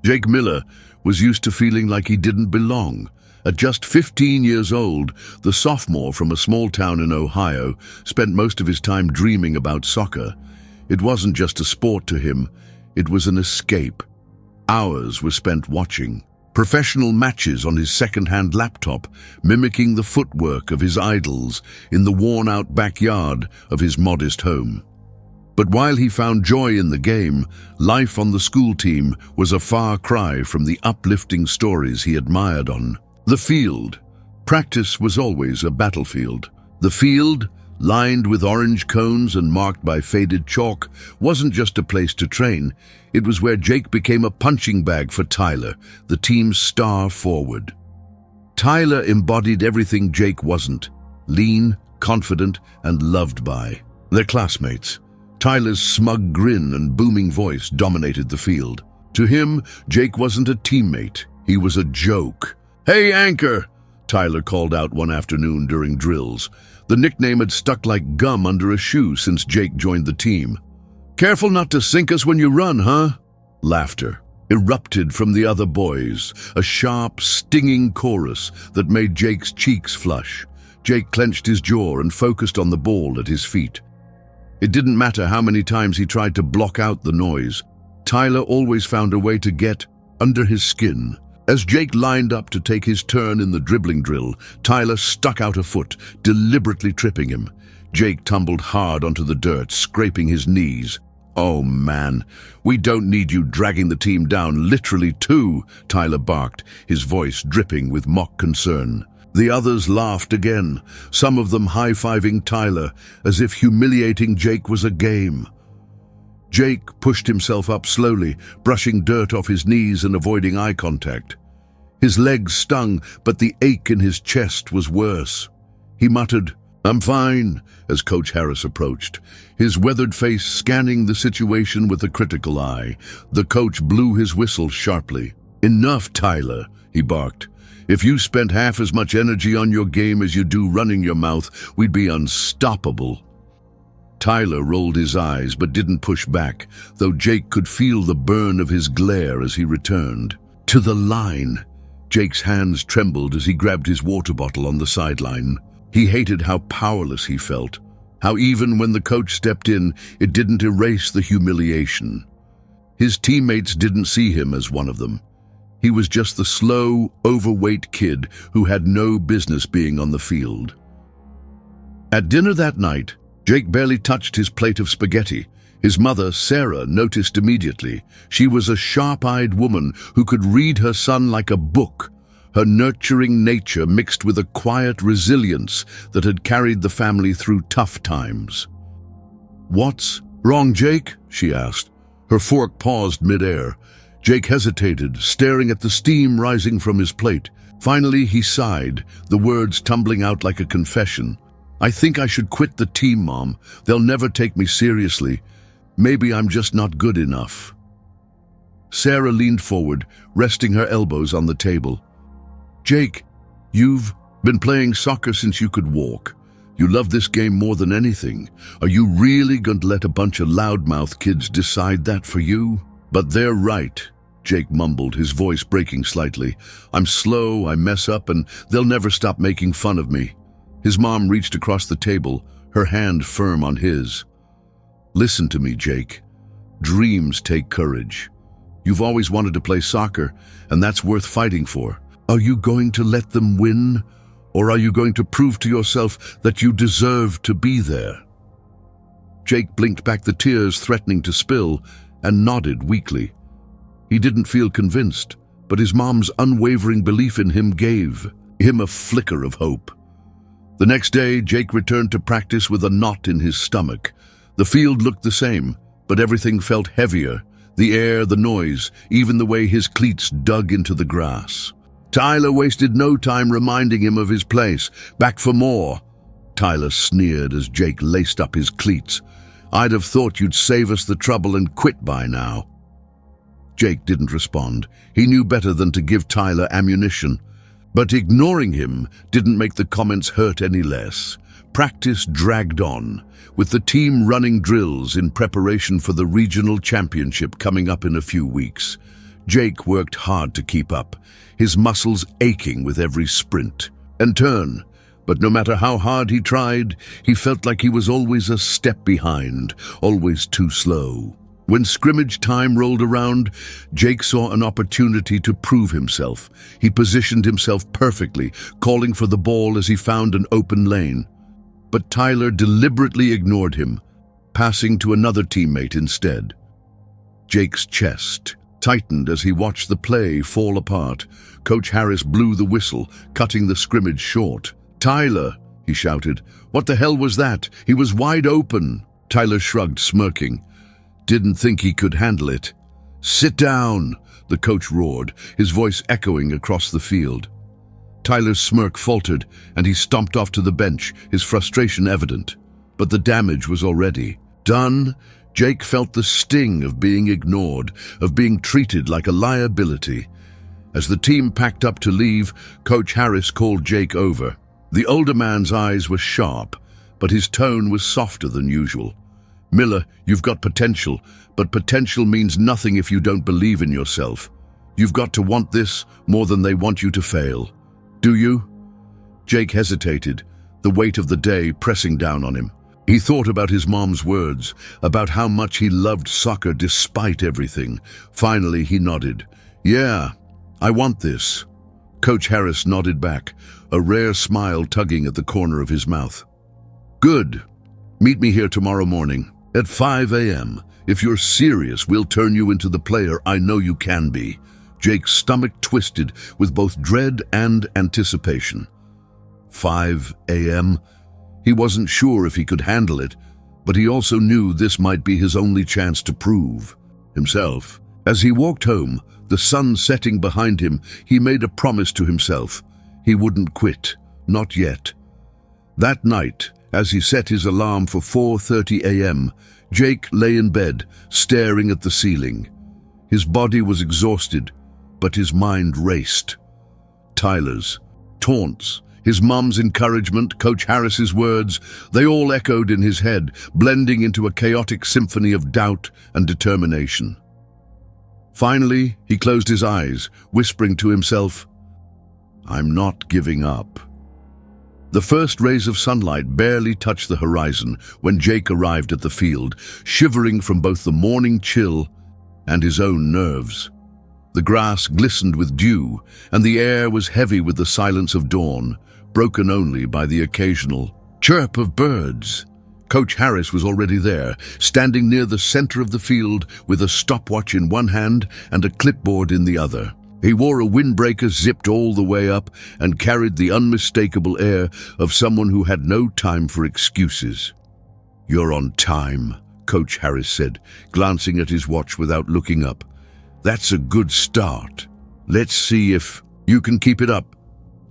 Jake Miller was used to feeling like he didn't belong. At just 15 years old, the sophomore from a small town in Ohio spent most of his time dreaming about soccer. It wasn't just a sport to him, it was an escape. Hours were spent watching professional matches on his second-hand laptop, mimicking the footwork of his idols in the worn-out backyard of his modest home. But while he found joy in the game, life on the school team was a far cry from the uplifting stories he admired on the field. Practice was always a battlefield. The field, lined with orange cones and marked by faded chalk, wasn't just a place to train. It was where Jake became a punching bag for Tyler, the team's star forward. Tyler embodied everything Jake wasn't: lean, confident, and loved by their classmates. Tyler's smug grin and booming voice dominated the field. To him, Jake wasn't a teammate, he was a joke. "Hey, anchor!" Tyler called out one afternoon during drills. The nickname had stuck like gum under a shoe since Jake joined the team. "Careful not to sink us when you run, huh?" Laughter erupted from the other boys, a sharp, stinging chorus that made Jake's cheeks flush. Jake clenched his jaw and focused on the ball at his feet. It didn't matter how many times he tried to block out the noise. Tyler always found a way to get under his skin. As Jake lined up to take his turn in the dribbling drill, Tyler stuck out a foot, deliberately tripping him. Jake tumbled hard onto the dirt, scraping his knees. "Oh man, we don't need you dragging the team down literally too," Tyler barked, his voice dripping with mock concern. The others laughed again, some of them high-fiving Tyler, as if humiliating Jake was a game. Jake pushed himself up slowly, brushing dirt off his knees and avoiding eye contact. His legs stung, but the ache in his chest was worse. He muttered, "I'm fine," as Coach Harris approached, his weathered face scanning the situation with a critical eye. The coach blew his whistle sharply. "Enough, Tyler," he barked. "If you spent half as much energy on your game as you do running your mouth, we'd be unstoppable." Tyler rolled his eyes but didn't push back, though Jake could feel the burn of his glare as he returned. "To the line." Jake's hands trembled as he grabbed his water bottle on the sideline. He hated how powerless he felt, how even when the coach stepped in, it didn't erase the humiliation. His teammates didn't see him as one of them. He was just the slow, overweight kid who had no business being on the field. At dinner that night, Jake barely touched his plate of spaghetti. His mother, Sarah, noticed immediately. She was a sharp-eyed woman who could read her son like a book, her nurturing nature mixed with a quiet resilience that had carried the family through tough times. "What's wrong, Jake?" she asked. Her fork paused mid-air. Jake hesitated, staring at the steam rising from his plate. Finally, he sighed, the words tumbling out like a confession. "I think I should quit the team, Mom. They'll never take me seriously. Maybe I'm just not good enough." Sarah leaned forward, resting her elbows on the table. "Jake, you've been playing soccer since you could walk. You love this game more than anything. Are you really going to let a bunch of loudmouth kids decide that for you?" "But they're right," Jake mumbled, his voice breaking slightly. "I'm slow, I mess up, and they'll never stop making fun of me." His mom reached across the table, her hand firm on his. "Listen to me, Jake. Dreams take courage. You've always wanted to play soccer, and that's worth fighting for. Are you going to let them win, or are you going to prove to yourself that you deserve to be there?" Jake blinked back the tears threatening to spill and nodded weakly. He didn't feel convinced, but his mom's unwavering belief in him gave him a flicker of hope. The next day, Jake returned to practice with a knot in his stomach. The field looked the same, but everything felt heavier. The air, the noise, even the way his cleats dug into the grass. Tyler wasted no time reminding him of his place. "Back for more," Tyler sneered as Jake laced up his cleats. "I'd have thought you'd save us the trouble and quit by now." Jake didn't respond. He knew better than to give Tyler ammunition. But ignoring him didn't make the comments hurt any less. Practice dragged on, with the team running drills in preparation for the regional championship coming up in a few weeks. Jake worked hard to keep up, his muscles aching with every sprint and turn. But no matter how hard he tried, he felt like he was always a step behind, always too slow. When scrimmage time rolled around, Jake saw an opportunity to prove himself. He positioned himself perfectly, calling for the ball as he found an open lane. But Tyler deliberately ignored him, passing to another teammate instead. Jake's chest tightened as he watched the play fall apart. Coach Harris blew the whistle, cutting the scrimmage short. "Tyler," he shouted, "what the hell was that? He was wide open." Tyler shrugged, smirking. "Didn't think he could handle it." "Sit down," the coach roared, his voice echoing across the field. Tyler's smirk faltered, and he stomped off to the bench, his frustration evident. But the damage was already done. Jake felt the sting of being ignored, of being treated like a liability. As the team packed up to leave, Coach Harris called Jake over. The older man's eyes were sharp, but his tone was softer than usual. "Miller, you've got potential, but potential means nothing if you don't believe in yourself. You've got to want this more than they want you to fail. Do you?" Jake hesitated, the weight of the day pressing down on him. He thought about his mom's words, about how much he loved soccer despite everything. Finally, he nodded. "Yeah, I want this." Coach Harris nodded back, a rare smile tugging at the corner of his mouth. "Good. Meet me here tomorrow morning at 5 a.m. If you're serious, we'll turn you into the player I know you can be." Jake's stomach twisted with both dread and anticipation. 5 a.m.? He wasn't sure if he could handle it, but he also knew this might be his only chance to prove himself. As he walked home, the sun setting behind him, he made a promise to himself. He wouldn't quit, not yet. That night, as he set his alarm for 4:30 a.m., Jake lay in bed, staring at the ceiling. His body was exhausted, but his mind raced. Tyler's taunts, his mum's encouragement, Coach Harris's words, they all echoed in his head, blending into a chaotic symphony of doubt and determination. Finally, he closed his eyes, whispering to himself, "I'm not giving up." The first rays of sunlight barely touched the horizon when Jake arrived at the field, shivering from both the morning chill and his own nerves. The grass glistened with dew, and the air was heavy with the silence of dawn, broken only by the occasional chirp of birds. Coach Harris was already there, standing near the center of the field with a stopwatch in one hand and a clipboard in the other. He wore a windbreaker zipped all the way up and carried the unmistakable air of someone who had no time for excuses. "You're on time," Coach Harris said, glancing at his watch without looking up. "That's a good start. Let's see if you can keep it up."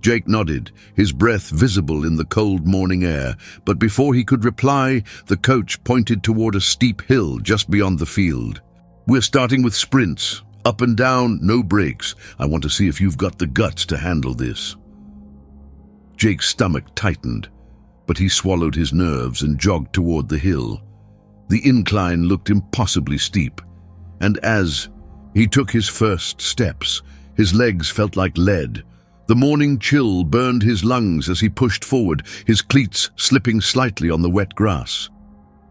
Jake nodded, his breath visible in the cold morning air, but before he could reply, the coach pointed toward a steep hill just beyond the field. "We're starting with sprints. Up and down, no breaks. I want to see if you've got the guts to handle this." Jake's stomach tightened, but he swallowed his nerves and jogged toward the hill. The incline looked impossibly steep, and as he took his first steps, his legs felt like lead. The morning chill burned his lungs as he pushed forward, his cleats slipping slightly on the wet grass.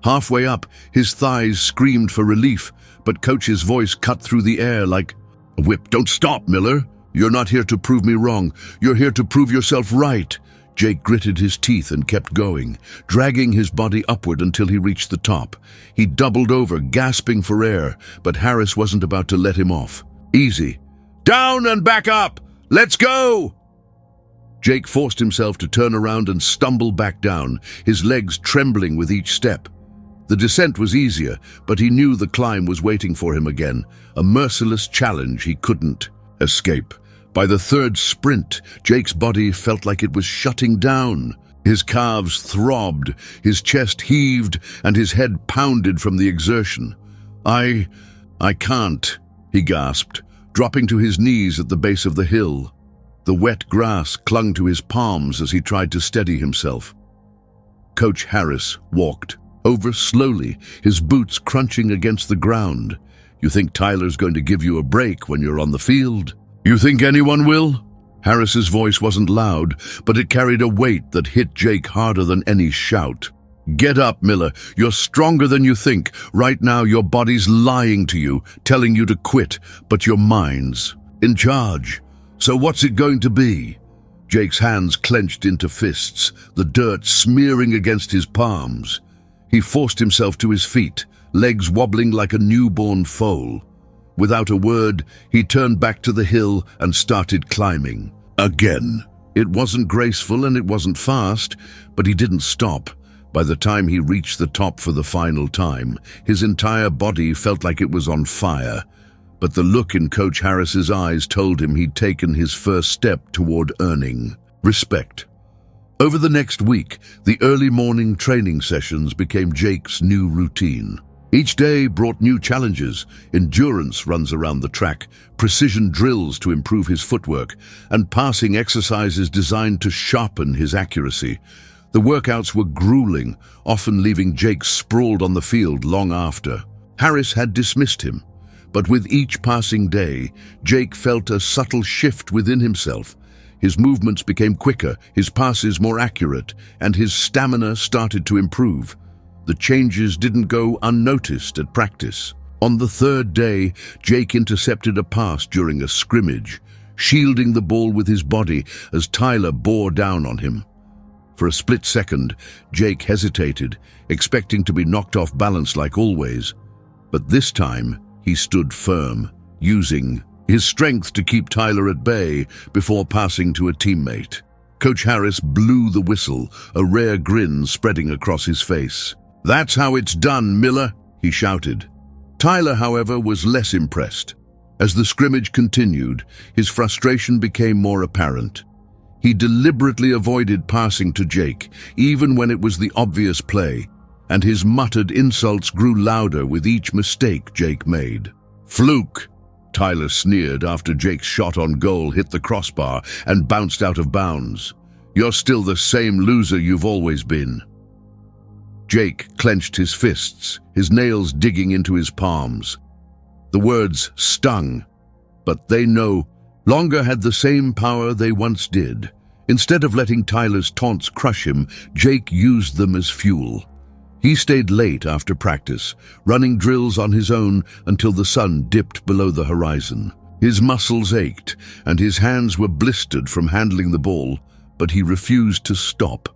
Halfway up, his thighs screamed for relief, but Coach's voice cut through the air like a whip. "Don't stop, Miller. You're not here to prove me wrong. You're here to prove yourself right." Jake gritted his teeth and kept going, dragging his body upward until he reached the top. He doubled over, gasping for air, but Harris wasn't about to let him off. "Easy. Down and back up. Let's go!" Jake forced himself to turn around and stumble back down, his legs trembling with each step. The descent was easier, but he knew the climb was waiting for him again, a merciless challenge he couldn't escape. By the third sprint, Jake's body felt like it was shutting down. His calves throbbed, his chest heaved, and his head pounded from the exertion. I can't," he gasped, dropping to his knees at the base of the hill. The wet grass clung to his palms as he tried to steady himself. Coach Harris walked over slowly, his boots crunching against the ground. You think Tyler's going to give you a break when you're on the field? You think anyone will? Harris's voice wasn't loud, but it carried a weight that hit Jake harder than any shout. Get up, Miller. You're stronger than you think. Right now, your body's lying to you, telling you to quit, but your mind's in charge. So what's it going to be? Jake's hands clenched into fists, the dirt smearing against his palms. He forced himself to his feet, legs wobbling like a newborn foal. Without a word, he turned back to the hill and started climbing. Again. It wasn't graceful and it wasn't fast, but he didn't stop. By the time he reached the top for the final time, his entire body felt like it was on fire. But the look in Coach Harris's eyes told him he'd taken his first step toward earning respect. Over the next week, the early morning training sessions became Jake's new routine. Each day brought new challenges: endurance runs around the track, precision drills to improve his footwork, and passing exercises designed to sharpen his accuracy. The workouts were grueling, often leaving Jake sprawled on the field long after. Harris had dismissed him, but with each passing day, Jake felt a subtle shift within himself. His movements became quicker, his passes more accurate, and his stamina started to improve. The changes didn't go unnoticed at practice. On the third day, Jake intercepted a pass during a scrimmage, shielding the ball with his body as Tyler bore down on him. For a split second, Jake hesitated, expecting to be knocked off balance like always. But this time, he stood firm, using his strength to keep Tyler at bay before passing to a teammate. Coach Harris blew the whistle, a rare grin spreading across his face. "That's how it's done, Miller," he shouted. Tyler, however, was less impressed. As the scrimmage continued, his frustration became more apparent. He deliberately avoided passing to Jake, even when it was the obvious play, and his muttered insults grew louder with each mistake Jake made. "Fluke," Tyler sneered after Jake's shot on goal hit the crossbar and bounced out of bounds. "You're still the same loser you've always been." Jake clenched his fists, his nails digging into his palms. The words stung, but they no longer had the same power they once did. Instead of letting Tyler's taunts crush him, Jake used them as fuel. He stayed late after practice, running drills on his own until the sun dipped below the horizon. His muscles ached, and his hands were blistered from handling the ball, but he refused to stop.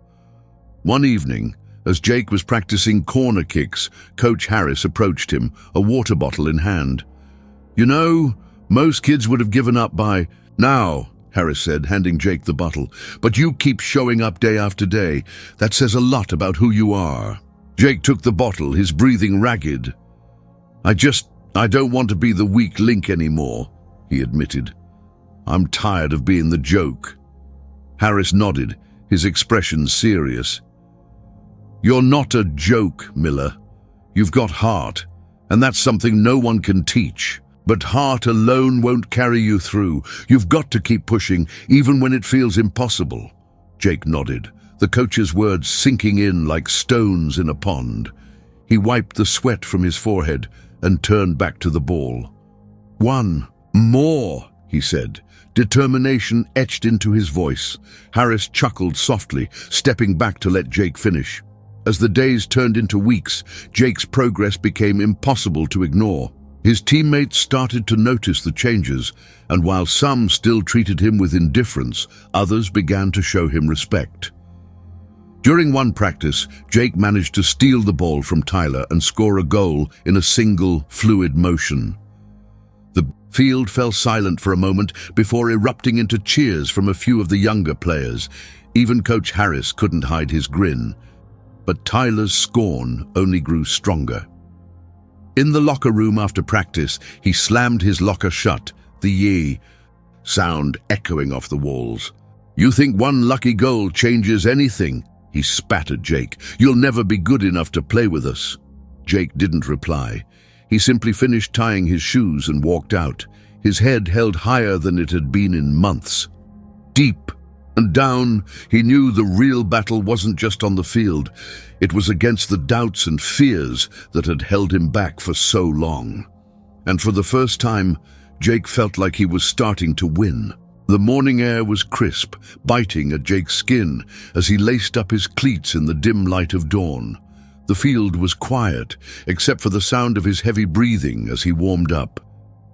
One evening, as Jake was practicing corner kicks, Coach Harris approached him, a water bottle in hand. "You know, most kids would have given up by now," Harris said, handing Jake the bottle. "But you keep showing up day after day. That says a lot about who you are." Jake took the bottle, his breathing ragged. I don't want to be the weak link anymore," he admitted. "I'm tired of being the joke." Harris nodded, his expression serious. "You're not a joke, Miller. You've got heart, and that's something no one can teach. But heart alone won't carry you through. You've got to keep pushing, even when it feels impossible." Jake nodded, the coach's words sinking in like stones in a pond. He wiped the sweat from his forehead and turned back to the ball. "One more," he said, determination etched into his voice. Harris chuckled softly, stepping back to let Jake finish. As the days turned into weeks, Jake's progress became impossible to ignore. His teammates started to notice the changes, and while some still treated him with indifference, others began to show him respect. During one practice, Jake managed to steal the ball from Tyler and score a goal in a single, fluid motion. The field fell silent for a moment before erupting into cheers from a few of the younger players. Even Coach Harris couldn't hide his grin. But Tyler's scorn only grew stronger. In the locker room after practice, he slammed his locker shut, the yee sound echoing off the walls. "You think one lucky goal changes anything?" he spat at Jake. "You'll never be good enough to play with us." Jake didn't reply. He simply finished tying his shoes and walked out, his head held higher than it had been in months. Deep and down, he knew the real battle wasn't just on the field. It was against the doubts and fears that had held him back for so long. and for the first time, Jake felt like he was starting to win. The morning air was crisp, biting at Jake's skin as he laced up his cleats in the dim light of dawn. The field was quiet, except for the sound of his heavy breathing as he warmed up.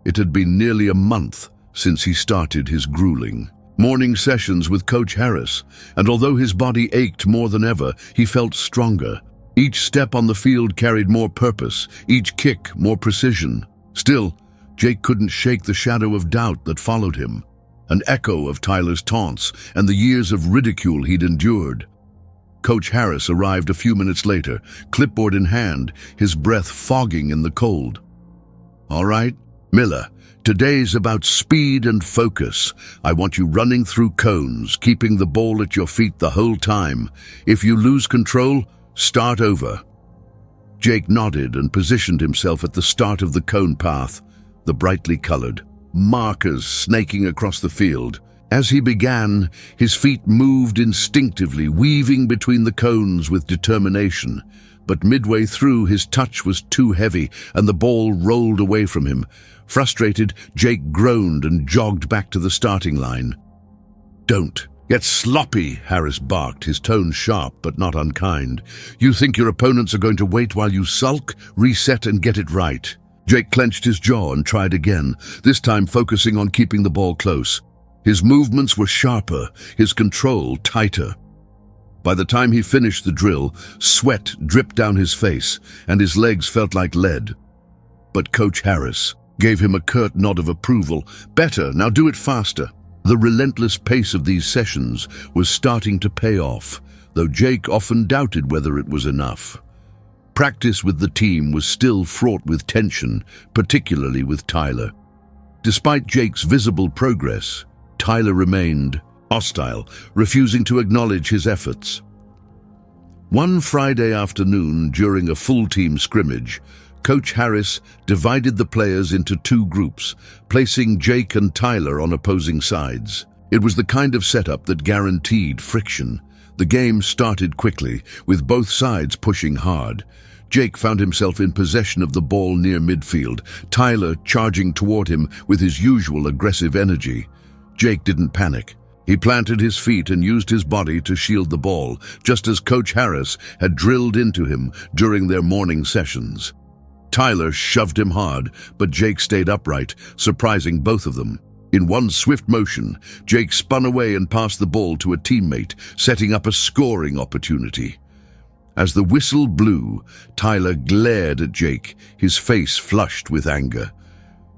It had been nearly a month since he started his grueling morning sessions with Coach Harris, and although his body ached more than ever, he felt stronger. Each step on the field carried more purpose, each kick more precision. Still, Jake couldn't shake the shadow of doubt that followed him, an echo of Tyler's taunts and the years of ridicule he'd endured. Coach Harris arrived a few minutes later, clipboard in hand, his breath fogging in the cold. "All right, Miller, today's about speed and focus. I want you running through cones, keeping the ball at your feet the whole time. If you lose control, start over." Jake nodded and positioned himself at the start of the cone path, the brightly colored markers snaking across the field. As he began, his feet moved instinctively, weaving between the cones with determination. But midway through, his touch was too heavy, and the ball rolled away from him. Frustrated, Jake groaned and jogged back to the starting line. "Don't get sloppy," Harris barked, his tone sharp but not unkind. "You think your opponents are going to wait while you sulk? Reset and get it right." Jake clenched his jaw and tried again, this time focusing on keeping the ball close. His movements were sharper, his control tighter. By the time he finished the drill, sweat dripped down his face, and his legs felt like lead. But Coach Harris gave him a curt nod of approval. "Better, now do it faster." The relentless pace of these sessions was starting to pay off, though Jake often doubted whether it was enough. Practice with the team was still fraught with tension, particularly with Tyler. Despite Jake's visible progress, Tyler remained hostile, refusing to acknowledge his efforts. One Friday afternoon, during a full-team scrimmage, Coach Harris divided the players into two groups, placing Jake and Tyler on opposing sides. It was the kind of setup that guaranteed friction. The game started quickly, with both sides pushing hard. Jake found himself in possession of the ball near midfield, Tyler charging toward him with his usual aggressive energy. Jake didn't panic. He planted his feet and used his body to shield the ball, just as Coach Harris had drilled into him during their morning sessions. Tyler shoved him hard, but Jake stayed upright, surprising both of them. In one swift motion, Jake spun away and passed the ball to a teammate, setting up a scoring opportunity. As the whistle blew, Tyler glared at Jake, his face flushed with anger.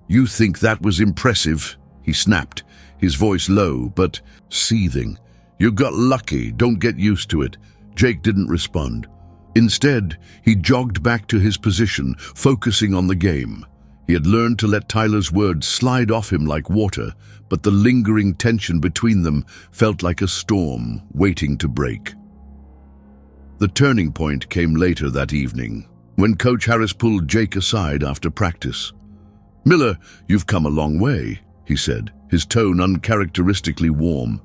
"You think that was impressive?" he snapped, his voice low but seething. "You got lucky, don't get used to it." Jake didn't respond. Instead, he jogged back to his position, focusing on the game. He had learned to let Tyler's words slide off him like water, but the lingering tension between them felt like a storm waiting to break. The turning point came later that evening, when Coach Harris pulled Jake aside after practice. "Miller, you've come a long way," he said, his tone uncharacteristically warm.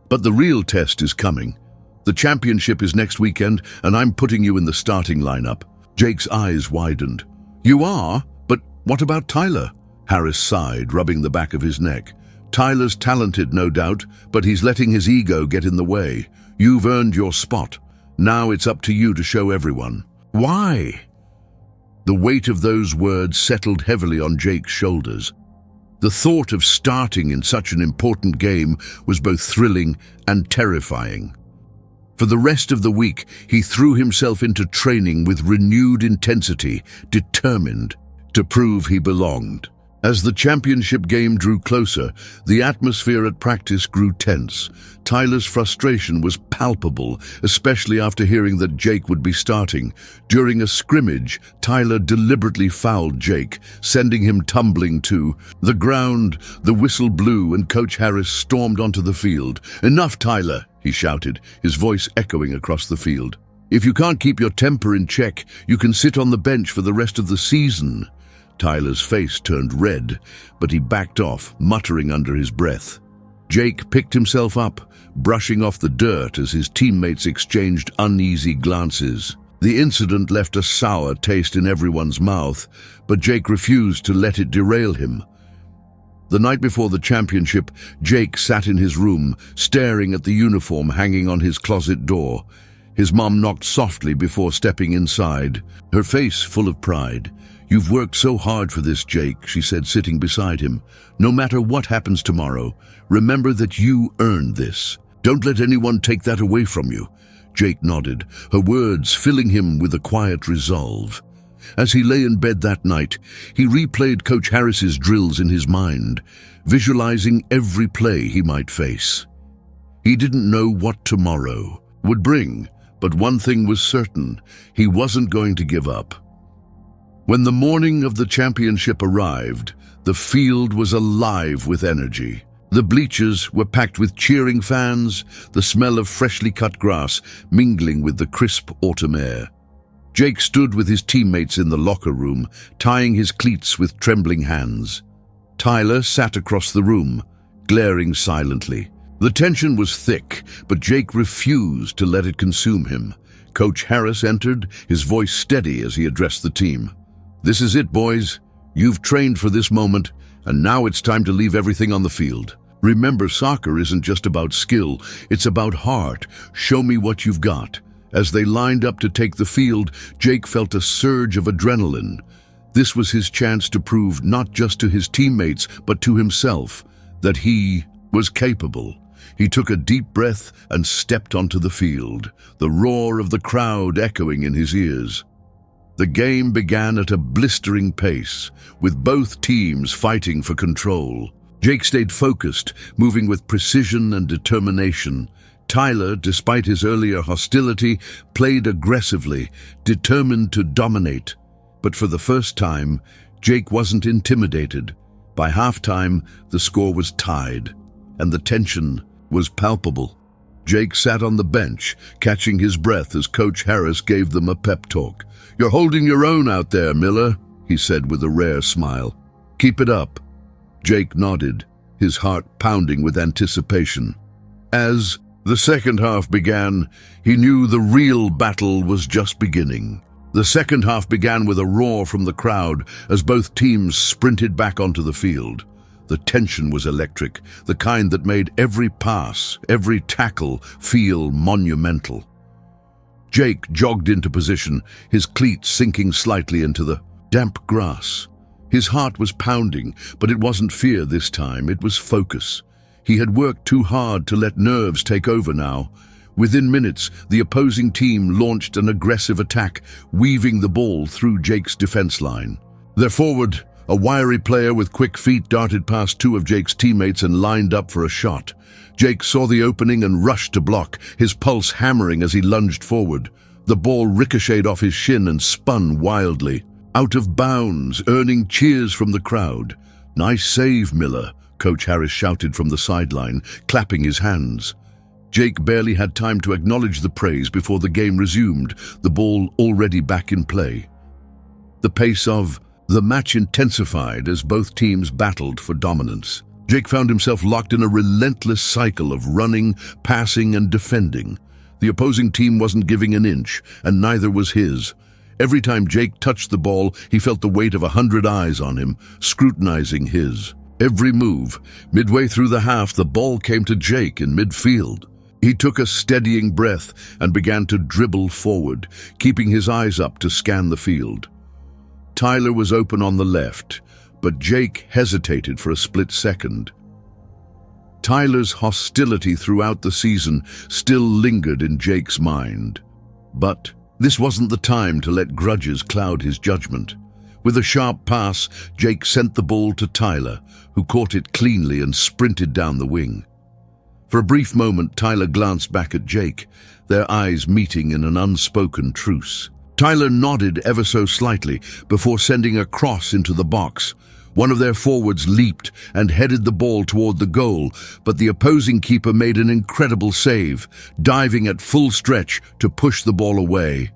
"But the real test is coming. The championship is next weekend, and I'm putting you in the starting lineup." Jake's eyes widened. "You are? But what about Tyler?" Harris sighed, rubbing the back of his neck. "Tyler's talented, no doubt, but he's letting his ego get in the way. You've earned your spot. Now it's up to you to show everyone." "Why?" The weight of those words settled heavily on Jake's shoulders. The thought of starting in such an important game was both thrilling and terrifying. For the rest of the week, he threw himself into training with renewed intensity, determined to prove he belonged. As the championship game drew closer, the atmosphere at practice grew tense. Tyler's frustration was palpable, especially after hearing that Jake would be starting. During a scrimmage, Tyler deliberately fouled Jake, sending him tumbling to the ground. The whistle blew and Coach Harris stormed onto the field. "Enough, Tyler," he shouted, his voice echoing across the field. "If you can't keep your temper in check, you can sit on the bench for the rest of the season." Tyler's face turned red, but he backed off, muttering under his breath. Jake picked himself up, brushing off the dirt as his teammates exchanged uneasy glances. The incident left a sour taste in everyone's mouth, but Jake refused to let it derail him. The night before the championship, Jake sat in his room, staring at the uniform hanging on his closet door. His mom knocked softly before stepping inside, her face full of pride. "You've worked so hard for this, Jake," she said, sitting beside him. "No matter what happens tomorrow, remember that you earned this. Don't let anyone take that away from you." Jake nodded, her words filling him with a quiet resolve. As he lay in bed that night, he replayed Coach Harris's drills in his mind, visualizing every play he might face. He didn't know what tomorrow would bring, but one thing was certain: he wasn't going to give up. When the morning of the championship arrived, the field was alive with energy. The bleachers were packed with cheering fans, the smell of freshly cut grass mingling with the crisp autumn air. Jake stood with his teammates in the locker room, tying his cleats with trembling hands. Tyler sat across the room, glaring silently. The tension was thick, but Jake refused to let it consume him. Coach Harris entered, his voice steady as he addressed the team. "This is it, boys. You've trained for this moment, and now it's time to leave everything on the field. Remember, soccer isn't just about skill, it's about heart. Show me what you've got." As they lined up to take the field, Jake felt a surge of adrenaline. This was his chance to prove not just to his teammates, but to himself, that he was capable. He took a deep breath and stepped onto the field, the roar of the crowd echoing in his ears. The game began at a blistering pace, with both teams fighting for control. Jake stayed focused, moving with precision and determination. Tyler, despite his earlier hostility, played aggressively, determined to dominate. But for the first time, Jake wasn't intimidated. By halftime, the score was tied, and the tension was palpable. Jake sat on the bench, catching his breath as Coach Harris gave them a pep talk. "You're holding your own out there, Miller," he said with a rare smile. "Keep it up." Jake nodded, his heart pounding with anticipation. As the second half began, he knew the real battle was just beginning. The second half began with a roar from the crowd as both teams sprinted back onto the field. The tension was electric, the kind that made every pass, every tackle feel monumental. Jake jogged into position, his cleats sinking slightly into the damp grass. His heart was pounding, but it wasn't fear this time, it was focus. He had worked too hard to let nerves take over now. Within minutes, the opposing team launched an aggressive attack, weaving the ball through Jake's defense line. Their forward, a wiry player with quick feet, darted past two of Jake's teammates and lined up for a shot. Jake saw the opening and rushed to block, his pulse hammering as he lunged forward. The ball ricocheted off his shin and spun wildly, out of bounds, earning cheers from the crowd. "Nice save, Miller," Coach Harris shouted from the sideline, clapping his hands. Jake barely had time to acknowledge the praise before the game resumed, the ball already back in play. The pace of the match intensified as both teams battled for dominance. Jake found himself locked in a relentless cycle of running, passing, and defending. The opposing team wasn't giving an inch, and neither was his. Every time Jake touched the ball, he felt the weight of 100 eyes on him, scrutinizing his every move. Midway through the half, the ball came to Jake in midfield. He took a steadying breath and began to dribble forward, keeping his eyes up to scan the field. Tyler was open on the left, but Jake hesitated for a split second. Tyler's hostility throughout the season still lingered in Jake's mind. But this wasn't the time to let grudges cloud his judgment. With a sharp pass, Jake sent the ball to Tyler, who caught it cleanly and sprinted down the wing. For a brief moment, Tyler glanced back at Jake, their eyes meeting in an unspoken truce. Tyler nodded ever so slightly before sending a cross into the box. One of their forwards leaped and headed the ball toward the goal, but the opposing keeper made an incredible save, diving at full stretch to push the ball away.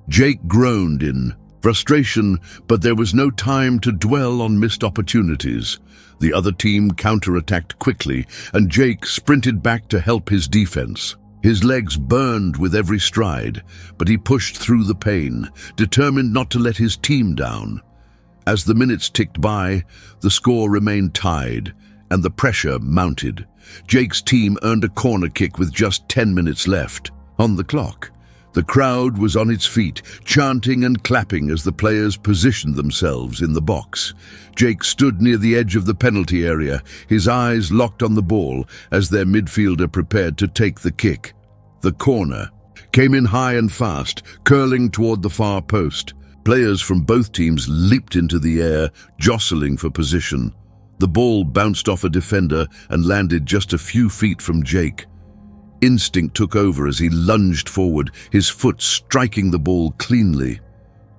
Jake groaned in frustration, but there was no time to dwell on missed opportunities. The other team counterattacked quickly, and Jake sprinted back to help his defense. His legs burned with every stride, but he pushed through the pain, determined not to let his team down. As the minutes ticked by, the score remained tied, and the pressure mounted. Jake's team earned a corner kick with just 10 minutes left on the clock. The crowd was on its feet, chanting and clapping as the players positioned themselves in the box. Jake stood near the edge of the penalty area, his eyes locked on the ball as their midfielder prepared to take the kick. The corner came in high and fast, curling toward the far post. Players from both teams leaped into the air, jostling for position. The ball bounced off a defender and landed just a few feet from Jake. Instinct took over as he lunged forward, his foot striking the ball cleanly.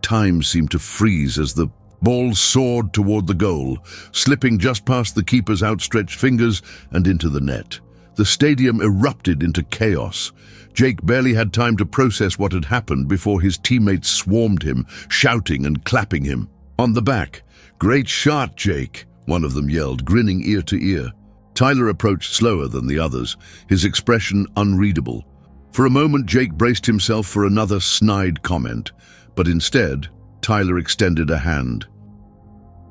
Time seemed to freeze as the ball soared toward the goal, slipping just past the keeper's outstretched fingers and into the net. The stadium erupted into chaos. Jake barely had time to process what had happened before his teammates swarmed him, shouting and clapping him on the back. "Great shot, Jake," one of them yelled, grinning ear to ear. Tyler approached slower than the others, his expression unreadable. For a moment, Jake braced himself for another snide comment, but instead, Tyler extended a hand.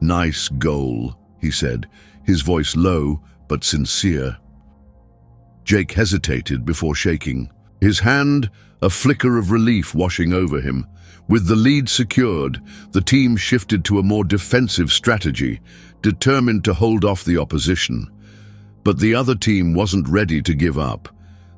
"Nice goal," he said, his voice low but sincere. Jake hesitated before shaking, his hand a flicker of relief washing over him. With the lead secured, the team shifted to a more defensive strategy, determined to hold off the opposition. But the other team wasn't ready to give up.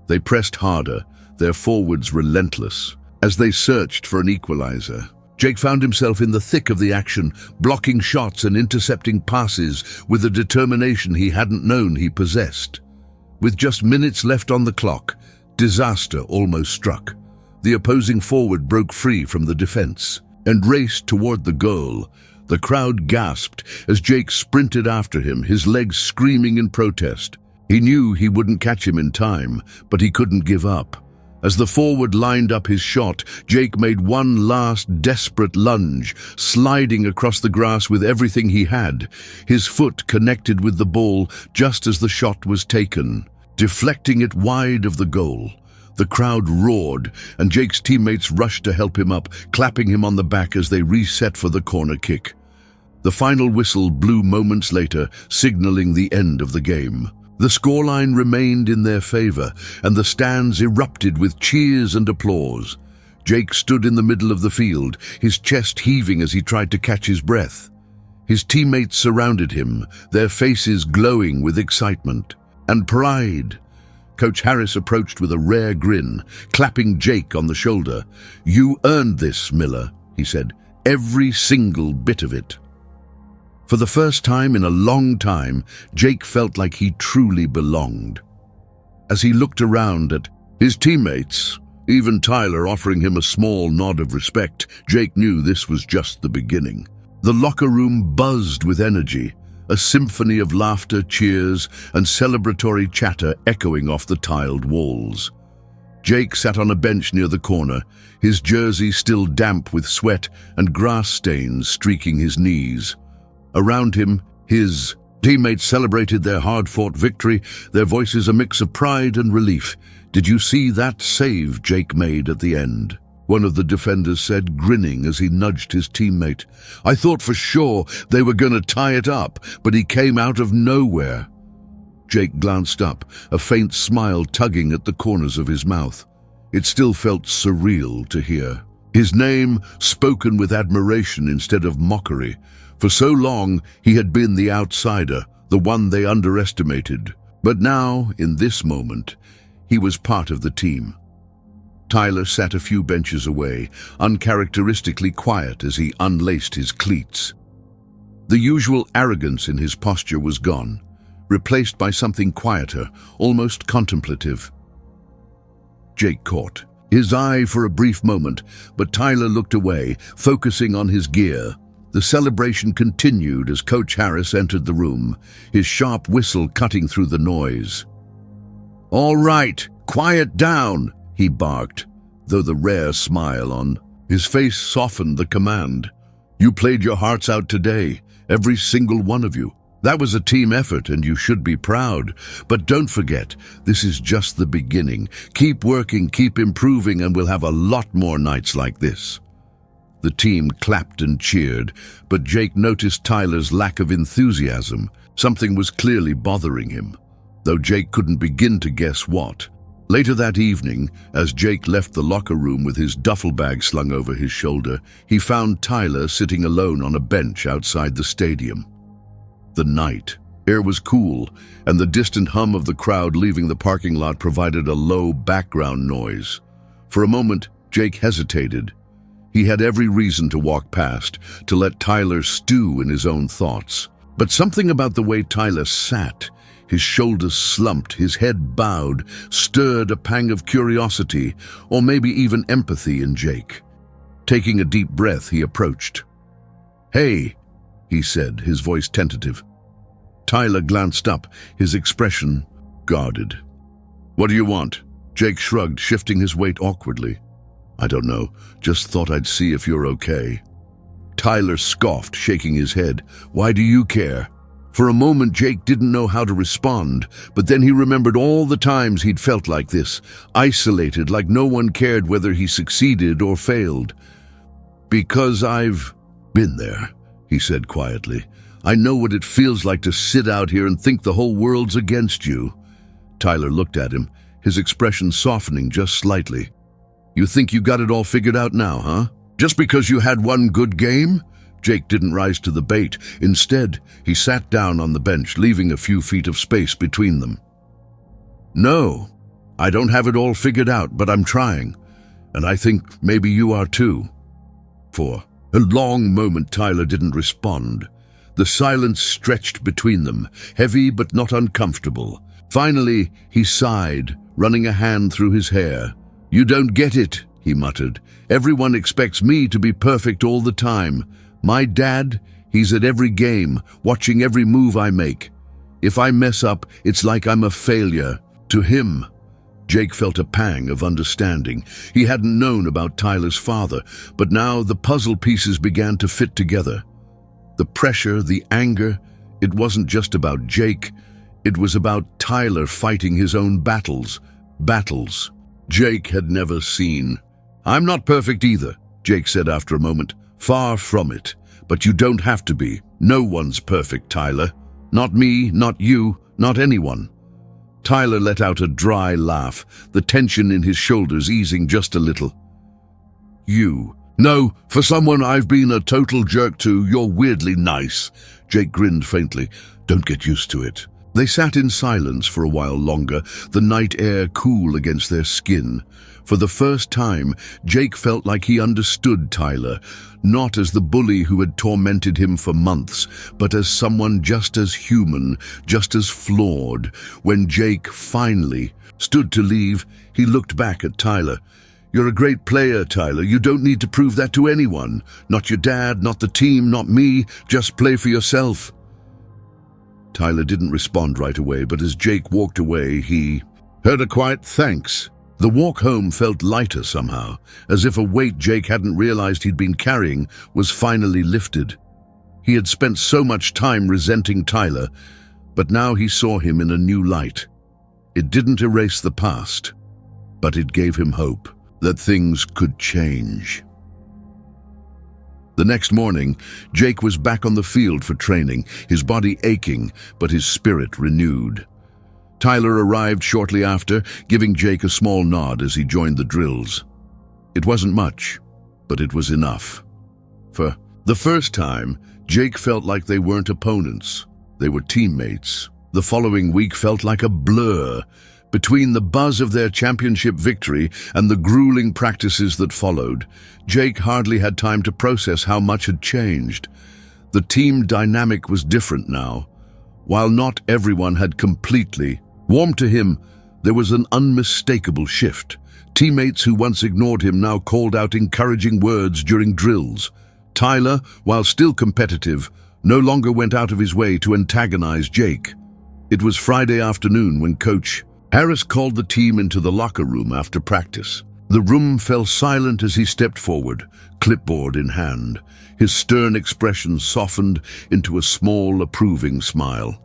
They pressed harder, their forwards relentless. As they searched for an equalizer, Jake found himself in the thick of the action, blocking shots and intercepting passes with a determination he hadn't known he possessed. With just minutes left on the clock, disaster almost struck. The opposing forward broke free from the defense and raced toward the goal. The crowd gasped as Jake sprinted after him, his legs screaming in protest. He knew he wouldn't catch him in time, but he couldn't give up. As the forward lined up his shot, Jake made one last desperate lunge, sliding across the grass with everything he had. His foot connected with the ball just as the shot was taken, deflecting it wide of the goal. The crowd roared, and Jake's teammates rushed to help him up, clapping him on the back as they reset for the corner kick. The final whistle blew moments later, signaling the end of the game. The scoreline remained in their favor, and the stands erupted with cheers and applause. Jake stood in the middle of the field, his chest heaving as he tried to catch his breath. His teammates surrounded him, their faces glowing with excitement and pride. Coach Harris approached with a rare grin, clapping Jake on the shoulder. "You earned this, Miller," he said, "every single bit of it." For the first time in a long time, Jake felt like he truly belonged. As he looked around at his teammates, even Tyler offering him a small nod of respect, Jake knew this was just the beginning. The locker room buzzed with energy, a symphony of laughter, cheers, and celebratory chatter echoing off the tiled walls. Jake sat on a bench near the corner, his jersey still damp with sweat and grass stains streaking his knees. Around him, his teammates celebrated their hard-fought victory, their voices a mix of pride and relief. "Did you see that save Jake made at the end?" one of the defenders said, grinning as he nudged his teammate. "I thought for sure they were going to tie it up, but he came out of nowhere." Jake glanced up, a faint smile tugging at the corners of his mouth. It still felt surreal to hear. His name spoken with admiration instead of mockery. For so long, he had been the outsider, the one they underestimated. But now, in this moment, he was part of the team. Tyler sat a few benches away, uncharacteristically quiet as he unlaced his cleats. The usual arrogance in his posture was gone, replaced by something quieter, almost contemplative. Jake caught his eye for a brief moment, but Tyler looked away, focusing on his gear. The celebration continued as Coach Harris entered the room, his sharp whistle cutting through the noise. "All right, quiet down," he barked, though the rare smile on his face softened the command. "You played your hearts out today, every single one of you. That was a team effort and you should be proud. But don't forget, this is just the beginning. Keep working, keep improving, and we'll have a lot more nights like this. The team clapped and cheered, but Jake noticed Tyler's lack of enthusiasm. Something was clearly bothering him, though Jake couldn't begin to guess what. Later that evening, as Jake left the locker room with his duffel bag slung over his shoulder, he found Tyler sitting alone on a bench outside the stadium. The night air was cool, and the distant hum of the crowd leaving the parking lot provided a low background noise. For a moment, Jake hesitated. He had every reason to walk past, to let Tyler stew in his own thoughts. But something about the way Tyler sat, his shoulders slumped, his head bowed, stirred a pang of curiosity, or maybe even empathy in Jake. Taking a deep breath, he approached. "Hey," he said, his voice tentative. Tyler glanced up, his expression guarded. "What do you want?" Jake shrugged, shifting his weight awkwardly. "I don't know, just thought I'd see if you're okay." Tyler scoffed, shaking his head. "Why do you care?" For a moment, Jake didn't know how to respond, but then he remembered all the times he'd felt like this, isolated, like no one cared whether he succeeded or failed. "Because I've been there," he said quietly. "I know what it feels like to sit out here and think the whole world's against you." Tyler looked at him, his expression softening just slightly. "You think you got it all figured out now, huh? Just because you had one good game?" Jake didn't rise to the bait. Instead, he sat down on the bench, leaving a few feet of space between them. "No, I don't have it all figured out, but I'm trying. And I think maybe you are too." For a long moment, Tyler didn't respond. The silence stretched between them, heavy but not uncomfortable. Finally, he sighed, running a hand through his hair. "You don't get it," he muttered. "Everyone expects me to be perfect all the time. My dad, he's at every game, watching every move I make. If I mess up, it's like I'm a failure. To him." Jake felt a pang of understanding. He hadn't known about Tyler's father, but now the puzzle pieces began to fit together. The pressure, the anger, it wasn't just about Jake. It was about Tyler fighting his own battles. Battles Jake had never seen. "I'm not perfect either," Jake said after a moment. "Far from it. But you don't have to be. No one's perfect, Tyler. Not me, not you, not anyone." Tyler let out a dry laugh, the tension in his shoulders easing just a little. "You? No, for someone I've been a total jerk to, you're weirdly nice." Jake grinned faintly. "Don't get used to it." They sat in silence for a while longer, the night air cool against their skin. For the first time, Jake felt like he understood Tyler, not as the bully who had tormented him for months, but as someone just as human, just as flawed. When Jake finally stood to leave, he looked back at Tyler. "You're a great player, Tyler. You don't need to prove that to anyone. Not your dad, not the team, not me. Just play for yourself." Tyler didn't respond right away, but as Jake walked away, he heard a quiet thanks. The walk home felt lighter somehow, as if a weight Jake hadn't realized he'd been carrying was finally lifted. He had spent so much time resenting Tyler, but now he saw him in a new light. It didn't erase the past, but it gave him hope that things could change. The next morning, Jake was back on the field for training, his body aching, but his spirit renewed. Tyler arrived shortly after, giving Jake a small nod as he joined the drills. It wasn't much, but it was enough. For the first time, Jake felt like they weren't opponents. They were teammates. The following week felt like a blur. Between the buzz of their championship victory and the grueling practices that followed, Jake hardly had time to process how much had changed. The team dynamic was different now. While not everyone had completely warmed to him, there was an unmistakable shift. Teammates who once ignored him now called out encouraging words during drills. Tyler, while still competitive, no longer went out of his way to antagonize Jake. It was Friday afternoon when Coach Harris called the team into the locker room after practice. The room fell silent as he stepped forward, clipboard in hand. His stern expression softened into a small, approving smile.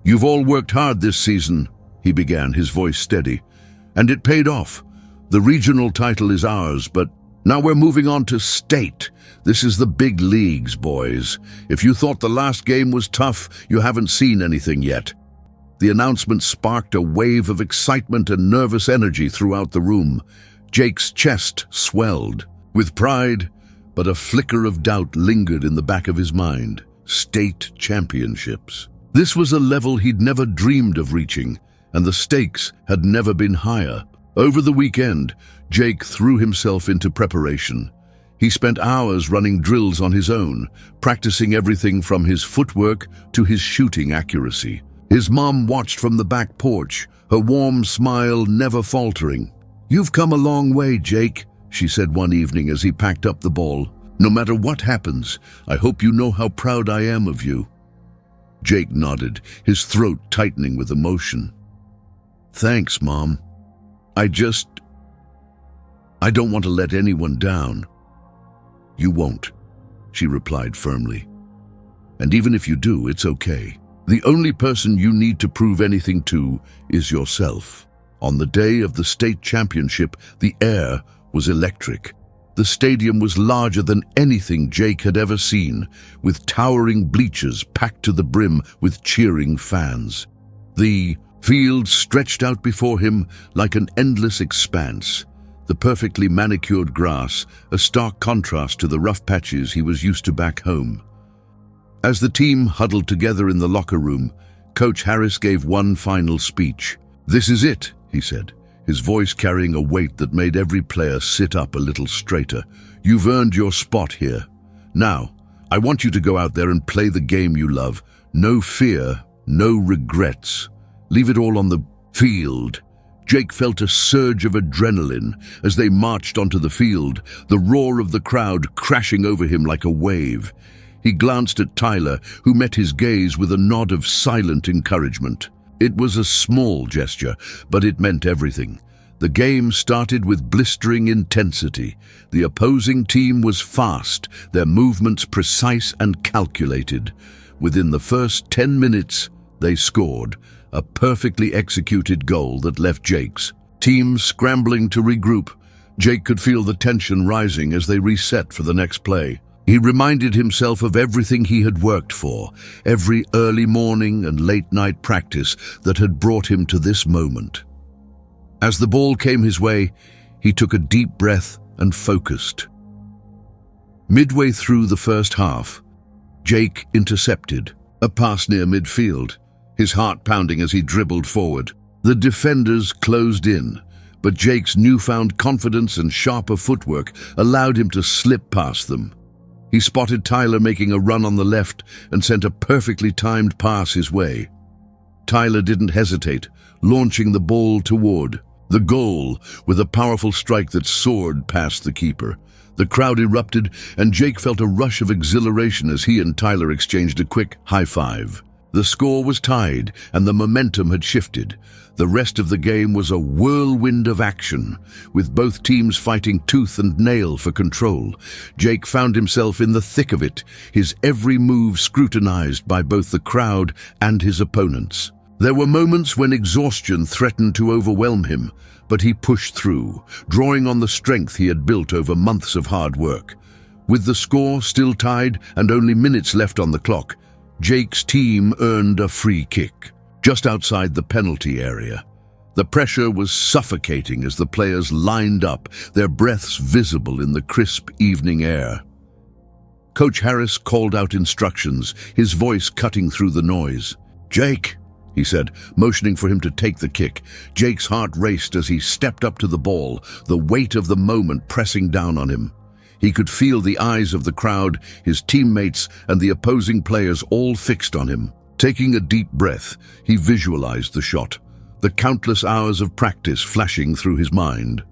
"You've all worked hard this season," he began, his voice steady. "And it paid off. The regional title is ours, but now we're moving on to state. This is the big leagues, boys. If you thought the last game was tough, you haven't seen anything yet." The announcement sparked a wave of excitement and nervous energy throughout the room. Jake's chest swelled with pride, but a flicker of doubt lingered in the back of his mind. State championships. This was a level he'd never dreamed of reaching, and the stakes had never been higher. Over the weekend, Jake threw himself into preparation. He spent hours running drills on his own, practicing everything from his footwork to his shooting accuracy. His mom watched from the back porch, her warm smile never faltering. "You've come a long way, Jake," she said one evening as he packed up the ball. "No matter what happens, I hope you know how proud I am of you." Jake nodded, his throat tightening with emotion. "Thanks, Mom. I don't want to let anyone down." "You won't," she replied firmly. "And even if you do, it's okay. The only person you need to prove anything to is yourself." On the day of the state championship, the air was electric. The stadium was larger than anything Jake had ever seen, with towering bleachers packed to the brim with cheering fans. The field stretched out before him like an endless expanse, the perfectly manicured grass, a stark contrast to the rough patches he was used to back home. As the team huddled together in the locker room, Coach Harris gave one final speech. "This is it," he said, his voice carrying a weight that made every player sit up a little straighter. "You've earned your spot here. Now, I want you to go out there and play the game you love. No fear, no regrets. Leave it all on the field." Jake felt a surge of adrenaline as they marched onto the field, the roar of the crowd crashing over him like a wave. He glanced at Tyler, who met his gaze with a nod of silent encouragement. It was a small gesture, but it meant everything. The game started with blistering intensity. The opposing team was fast, their movements precise and calculated. Within the first 10 minutes, they scored, a perfectly executed goal that left Jake's team scrambling to regroup. Jake could feel the tension rising as they reset for the next play. He reminded himself of everything he had worked for, every early morning and late-night practice that had brought him to this moment. As the ball came his way, he took a deep breath and focused. Midway through the first half, Jake intercepted a pass near midfield, his heart pounding as he dribbled forward. The defenders closed in, but Jake's newfound confidence and sharper footwork allowed him to slip past them. He spotted Tyler making a run on the left and sent a perfectly timed pass his way. Tyler didn't hesitate, launching the ball toward the goal with a powerful strike that soared past the keeper. The crowd erupted, and Jake felt a rush of exhilaration as he and Tyler exchanged a quick high five. The score was tied, and the momentum had shifted. The rest of the game was a whirlwind of action, with both teams fighting tooth and nail for control. Jake found himself in the thick of it, his every move scrutinized by both the crowd and his opponents. There were moments when exhaustion threatened to overwhelm him, but he pushed through, drawing on the strength he had built over months of hard work. With the score still tied and only minutes left on the clock, Jake's team earned a free kick, just outside the penalty area. The pressure was suffocating as the players lined up, their breaths visible in the crisp evening air. Coach Harris called out instructions, his voice cutting through the noise. "Jake," he said, motioning for him to take the kick. Jake's heart raced as he stepped up to the ball, the weight of the moment pressing down on him. He could feel the eyes of the crowd, his teammates, and the opposing players all fixed on him. Taking a deep breath, he visualized the shot, the countless hours of practice flashing through his mind.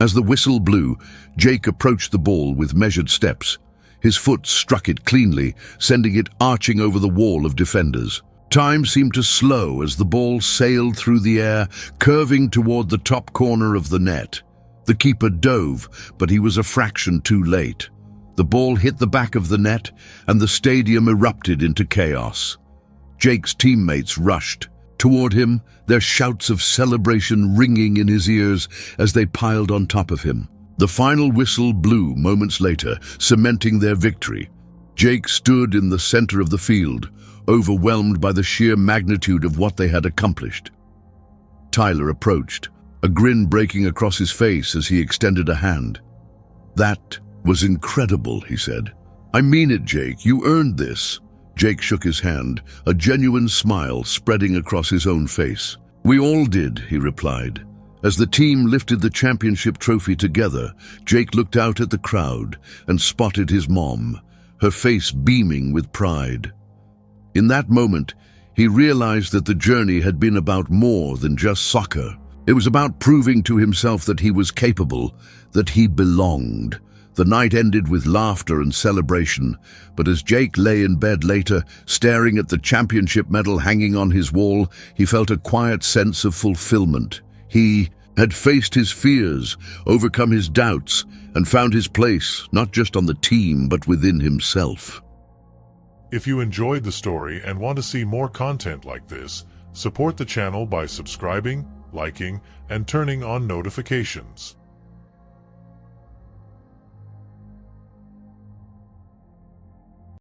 As the whistle blew, Jake approached the ball with measured steps. His foot struck it cleanly, sending it arching over the wall of defenders. Time seemed to slow as the ball sailed through the air, curving toward the top corner of the net. The keeper dove, but he was a fraction too late. The ball hit the back of the net, and the stadium erupted into chaos. Jake's teammates rushed toward him, their shouts of celebration ringing in his ears as they piled on top of him. The final whistle blew moments later, cementing their victory. Jake stood in the center of the field, overwhelmed by the sheer magnitude of what they had accomplished. Tyler approached, a grin breaking across his face as he extended a hand. "That was incredible," he said. "I mean it, Jake. You earned this." Jake shook his hand, a genuine smile spreading across his own face. "We all did," he replied. As the team lifted the championship trophy together, Jake looked out at the crowd and spotted his mom, her face beaming with pride. In that moment, he realized that the journey had been about more than just soccer. It was about proving to himself that he was capable, that he belonged. The night ended with laughter and celebration, but as Jake lay in bed later, staring at the championship medal hanging on his wall, he felt a quiet sense of fulfillment. He had faced his fears, overcome his doubts, and found his place, not just on the team, but within himself. If you enjoyed the story and want to see more content like this, support the channel by subscribing, liking, and turning on notifications.